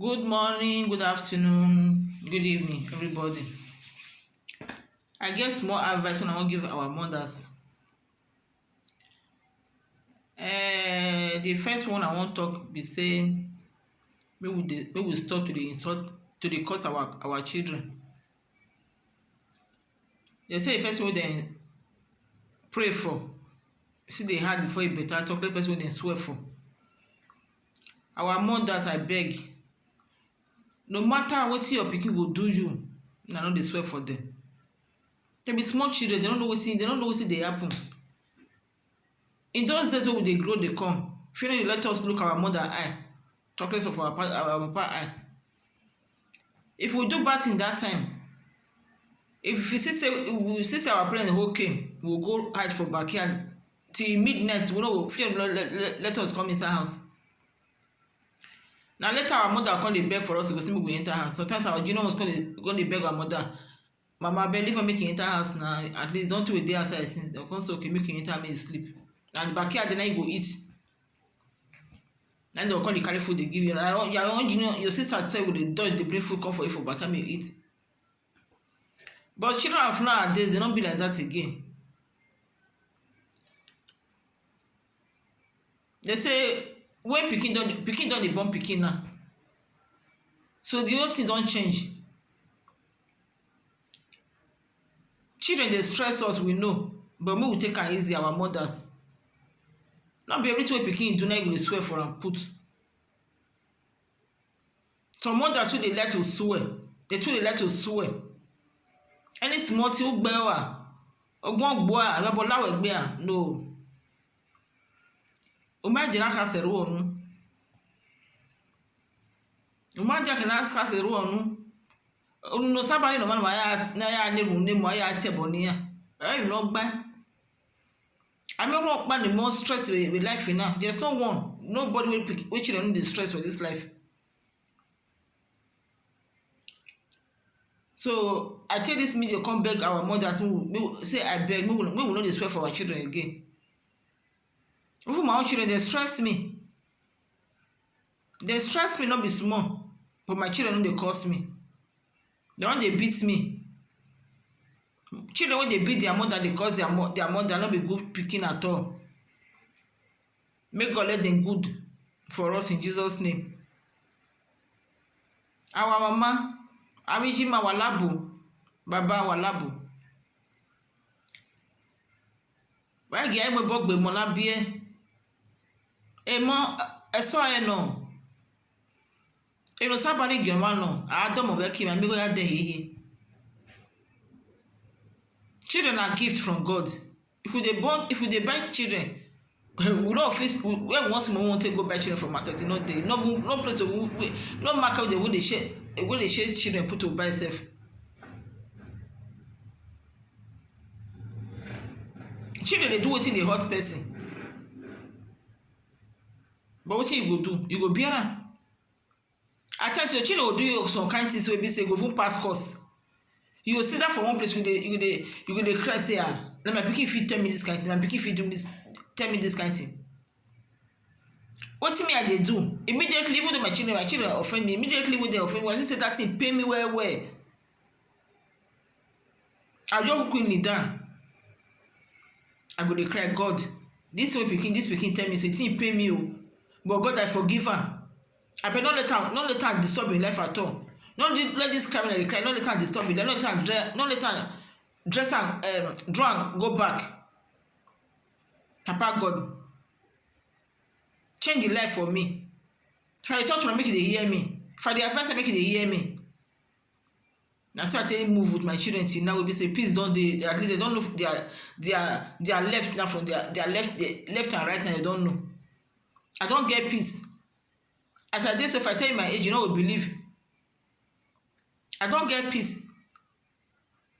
Good morning, good afternoon, good evening, everybody. I get more advice when I want to give our mothers. The first one I want to talk be saying we stop to the insult to the cause our children. They say a person wey dem pray for, see the hard before e better talk, the person wey dem swear for. Our mothers, I beg, no matter wetin your pikin go do you, una no dey swear for dem. Dem be small children, dem no know wetin dey happen. In those days wey we dey grow dey come, if you no dey let us look our mother eye, talk less of our papa eye. If we do bad thing that time, if we see say our parents okay, we go go hide for backyard till midnight. We no go fear let us come inside house. Na later our mother come dey beg for us to go say make we enter house. Sometimes our junior ones come dey beg our mother, mama abeg leave am make e enter house na, at least don too we dey outside since. Dem come say okay make e enter make e sleep. And backyard na you go eat. Na dem go come dey carry food dey give you. Na your own junior, your sister sef go dey dodge dey bring food come for you for backyard make you eat. But children of nowadays, they no be like that again. They say when pikin don dey born pikin now, so the whole thing don change. Children dey stress us, we know, but make we take am easy, our mothers. No be everything wey pikin do na you go dey swear for am put. Some mothers too dey like to swear. They too dey like to swear. Any small thing ó gbẹ́ wà, ọgbọ́n gbọ́ à, àbẹ̀bọ̀ láwẹ̀ gbé à, no. Umaja ka seru onu. Umaja ka seru onu. Onu no sabani no man na ya neru nemu ya teboni ya. You no gba. I mean what man the more stress with life now. There's no one, nobody will pick which children dey stress for this life. So I tell this media come beg our mothers, say I beg, we will not dey swear for our children again. Even my own children, they stress me. They stress me not be small, but my children no dey curse me. They don't dey beat me. Children when they beat their mother, they curse their mother, not be good pikin at all. Make God let them good for us in Jesus' name. Our mama, Amijima Walabo, Baba Walabo. Why get me bog be mona bie? Emo eso eno. Eno sabani gema no. Adam obe ki mi go ya de hehe. Children are gift from God. If we dey buy children, we no fit where once more want to go buy children from market, no dey. No place of no market they dey share children put to buy self. Children dey do wetin dey hurt person. But wetin you go do? You go bear am. At times your children go do you some kind things wey be say go even pass course. You go sit down for one place, you go dey cry say na my pikin fit tell me this kind thing, my pikin fit do this, tell me this kind thing. Wetin me I dey do? Immediately, even though my children offend me, immediately when they offend me, I say that thing pain me well. I just quickly kneel down. I go dey cry, God, this pikin tell me say thing pain me o. But God, I forgive her. I beg, not let her disturb my life at all. Not let this criminal dey cry. Not let her disturb me. Not let her dress and draw and go back. Papa God, change the life for me. If I dey talk to them, make they hear me. If I dey advise them, make they hear me. Na so I tell you move with my children till now. We be say peace don dey. At least they don't know their left now from their left and right now. They don't know. I don't get peace. As I dey so, if I tell you my age, you no go believe. I don't get peace.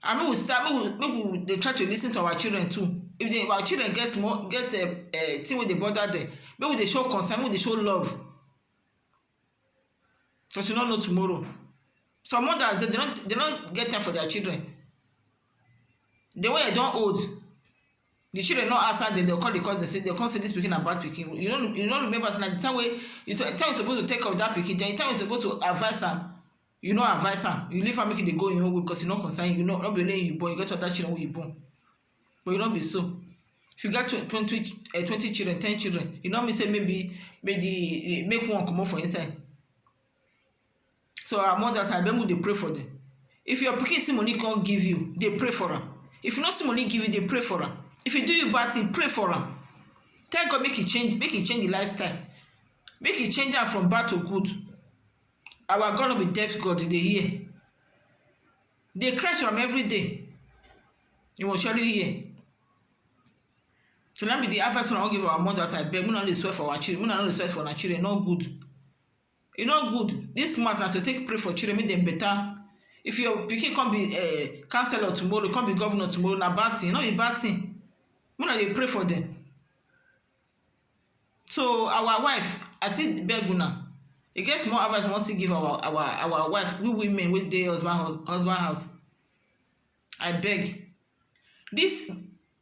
I mean, we they try to listen to our children too. If our children get a thing where they bother them, maybe they show concern, maybe they show love. Because you don't know tomorrow. Some mothers they don't get time for their children. The way they don't old, The children not answer them, they'll call the court, they can't say this pikin na bad pikin. You don't remember say na the time wey you supposed to take care of that pikin, then the time you supposed to advise am, you no advise am, you leave am make e dey go im own way because e no concern you. No be only you born, you get other children wey you born, but e no be so. If you get 20 children, 10 children, e no mean say maybe make one comot for inside. So our mothers, abeg make dey pray for them. If your pikin see money come give you, dey pray for am. If you no see money give you, dey pray for am. If you do you bad thing, pray for am. Tell God make he change the lifestyle, make he change am from bad to good. Our God no be deaf God, dey hear. Dey cry to am every day, he will surely hear. So na be the advice I wan give our mothers. Abeg, make una no dey swear for our children, make una no dey swear for our children. No good. E no good. This month na to take pray for children, make dem better. If your pikin come be councillor tomorrow, come be governor tomorrow, na bad thing. No be bad thing. Una dey pray for them. So our wife, I still beg una. E get small advice we wan still give our wife, we women wey dey husband house. I beg. This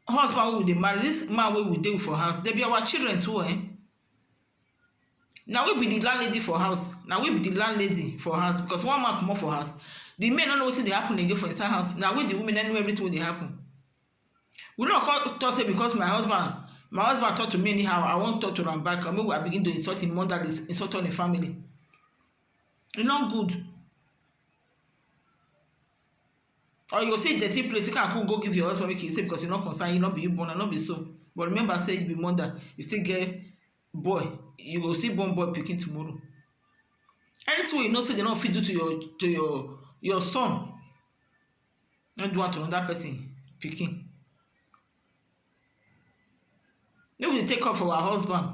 husband wey we dey marry, this man wey we dey for house, they be our children too. Na we be the landlady for house. Na we be the landlady for house because one man comot for house, the men no know wetin dey happen again for inside house. Na we the women know everything wey dey happen. We no come talk say because my husband talk to me anyhow, I wan talk to am back, or maybe I begin to insult him mother, insult on the family. E no good. Or you go see dirty plate, you can go give your husband make he say because e no concern you, no be you born, no be so. But remember say you be mother, you still get boy, you go still born boy pikin tomorrow. Anything you know say they no fit do to your son, no do am to another person pikin. Make we dey take care for our husband.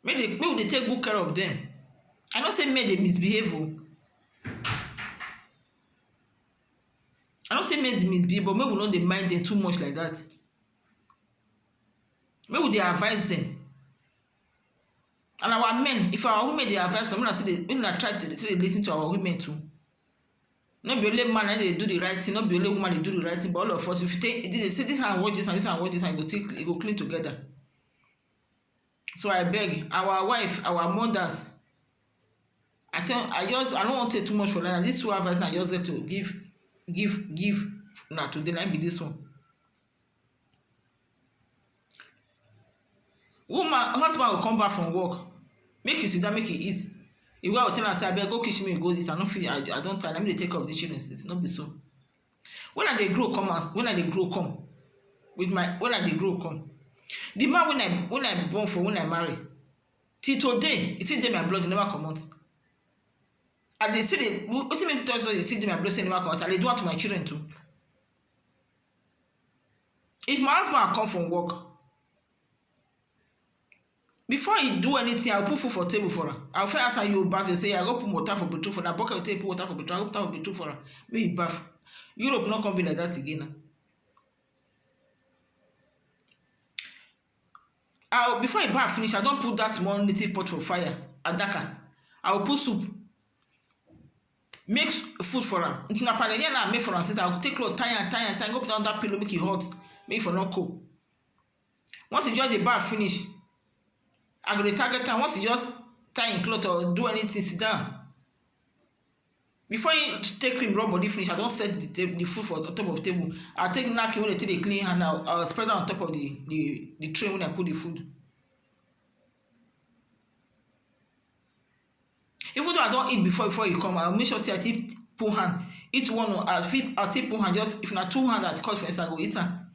Make we dey take good care of them. I know say men dey misbehave o. I know say men dey misbehave, but make we no dey mind them too much like that. Make we dey advise them. And our men, if our women dey advise them, make una try to lis ten to our women too. No be only man dey do the right thing, no be only woman dey do the right thing, but all of us, if you take say this and watch this and this and watch this, and e go clean together. So I beg our wife, our mothers, I don't want to say too much for that. These two advice I just get to give na today, na be this one. Husband will come back from work, make he sit down, make he eat. If I will tell am say abeg go kitchen, me go eat, I no fit, I don tire, let me dey take care of the children. It's not be so. When I dey grow come, when I dey grow come, the man when I born for, when I marry, till today, it still dey my blood, e never comot. I dey still dey, wetin make me talk say e still dey my blood, say e never comot, I dey do am to my children too. If my husband come from work, before he do anything, I'll put food for table for her. I'll first ask her, you bath, you say, I go put water for betrothed for her. Bucket will take put water for betrothed, I go put water for betrothed for her. Make you bath. Europe not gonna be like that again. Before he bath finish, I don't put that small native pot for fire, adaka. I will put soup. Make food for her. If na panellian I make for her, I will take cloth, tie, go put on that pillow, make it hot, make it for not cold. Once you just the bath finish, I go dey target am. Once you just tie in cloth or do anything, sit down. Before you take cream rub body finish, I don set the food for on top of the table. I take napkin when I take the clean hand, I'll spread am on top of the tray when I put the food. Even though I don eat before you come, I'll make sure say I still put hand. Eat one or I still put hand. Just if na 2 hand I cut for inside, I go eat am.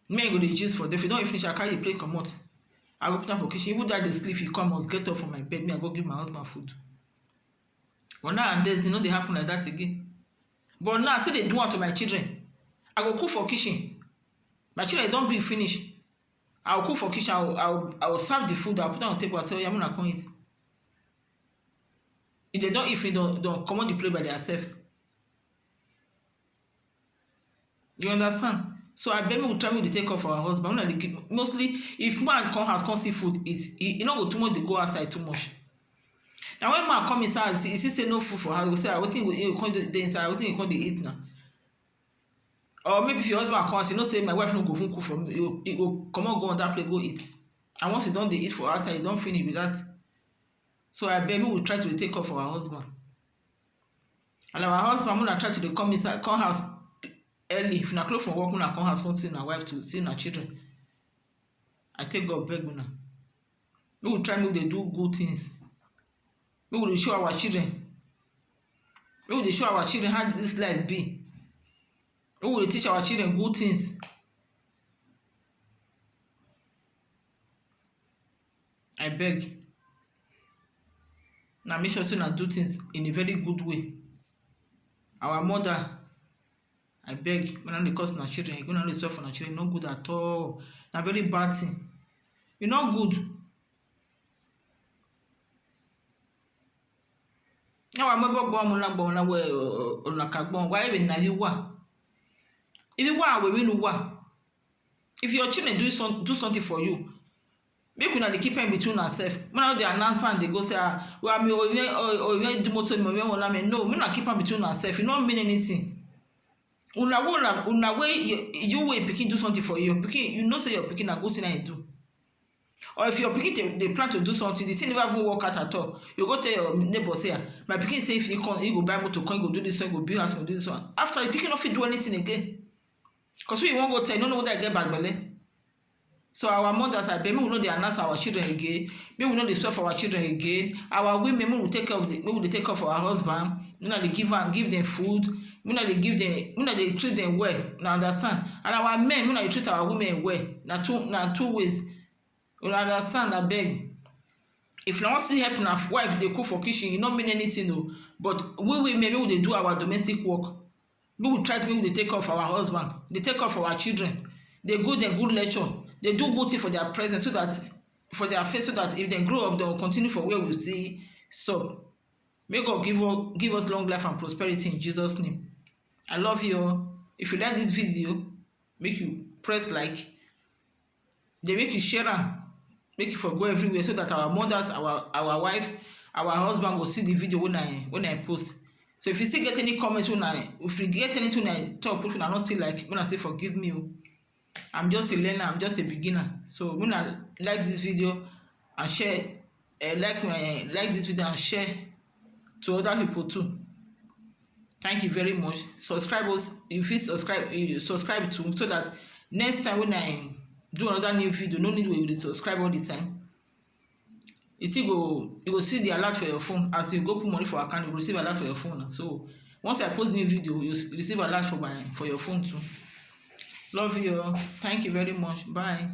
Me go dey gist for them. If you don finish, I carry the plate comot. I go put am for kitchen. Even though I dey sleep, he come, must get up from my bed. Me, I go give my husband food. But nowadays, e no dey happen like that again. But now, I still dey do am to my children. I go cook for kitchen. My children don big finish. I will cook for kitchen. I will serve the food. I will put am on the table. I say, oh, yeah, I'm gonna come eat. If they don't eat, they don't comot the plate by themselves. You understand? So I bet me will try me to take off for our husband. Mostly, if man come house, come see food, he no go too much to go outside too much. Now when man come inside, he say no food for house, he go say, wetin you come dey inside, wetin you come dey eat now? Or maybe if your husband come house, you know say my wife no go even cook for me, you go comot go on that plate go eat. And once you don dey eat for outside, you don finish with that. So abeg make we try to dey take care of our husband. And our husband, una try to dey come inside, come house early. If una close from work, una come house come see una wife to see una children. I take God beg una. Make we try make we dey do good things. Make we dey show our children. Make we dey show our children how this life be. Make we dey teach our children good things. I beg. Now make sure say una do things in a very good way. Our mother, I beg, when dey cause una children, you no dey swear for una children, no good at all. Na very bad thing. E no good. Now I'm about born na we una kagbon. Why even na you wa? If you wa, we win wa. If your children do something for you, make una dey keep in between ourselves. When they announce and they go say, well, me or do motor me wona me. No, me na keep in between ourselves. It no mean anything. Una way you way pikin do something for you. Pikin, you know say your pikin na good thing I do. Or if your pikin they plan to do something, the thing never even work out at all. You go tell your neighbor say, my pikin say if he come, he go buy motor, come, he go do this one, he go build house, he go do this one. After the pikin no fit do anything again. Because we won't go tell, you don't know whether I get bad belly. So our mothers, I bet, we know they announce our children again. Maybe we know they swear for our children again. Our women, we will take care of our husband. We know they give them food. We know they treat them well. Now understand? And our men, we know they treat our women well. Now two ways. You understand? I beg. If you want to help our wife, they cook for kitchen, it don't mean anything, no. But we maybe they do our domestic work. We will try to make they take care of our husband. They take care of our children. They good lecture. They do good thing for their presence, so that for their face, so that if they grow up, they will continue for where we see stop. May God give us long life and prosperity in Jesus' name. I love you. If you like this video, make you press like. They make you share am, make it for go everywhere, so that our mothers, our wife, our husband will see the video when I post. So if you still get any comments if you get anything when I talk, if you are not still like, when I say forgive me. I'm just a learner, I'm just a beginner. So when I like this video and share, like this video and share to other people too. Thank you very much. Subscribe us, if you subscribe to, so that next time when I do another new video, no need we will subscribe all the time. You go see the alert for your phone. As you go put money for account, you receive alert for your phone. So once I post new video, you receive alert for your phone too. Love you. Thank you very much. Bye.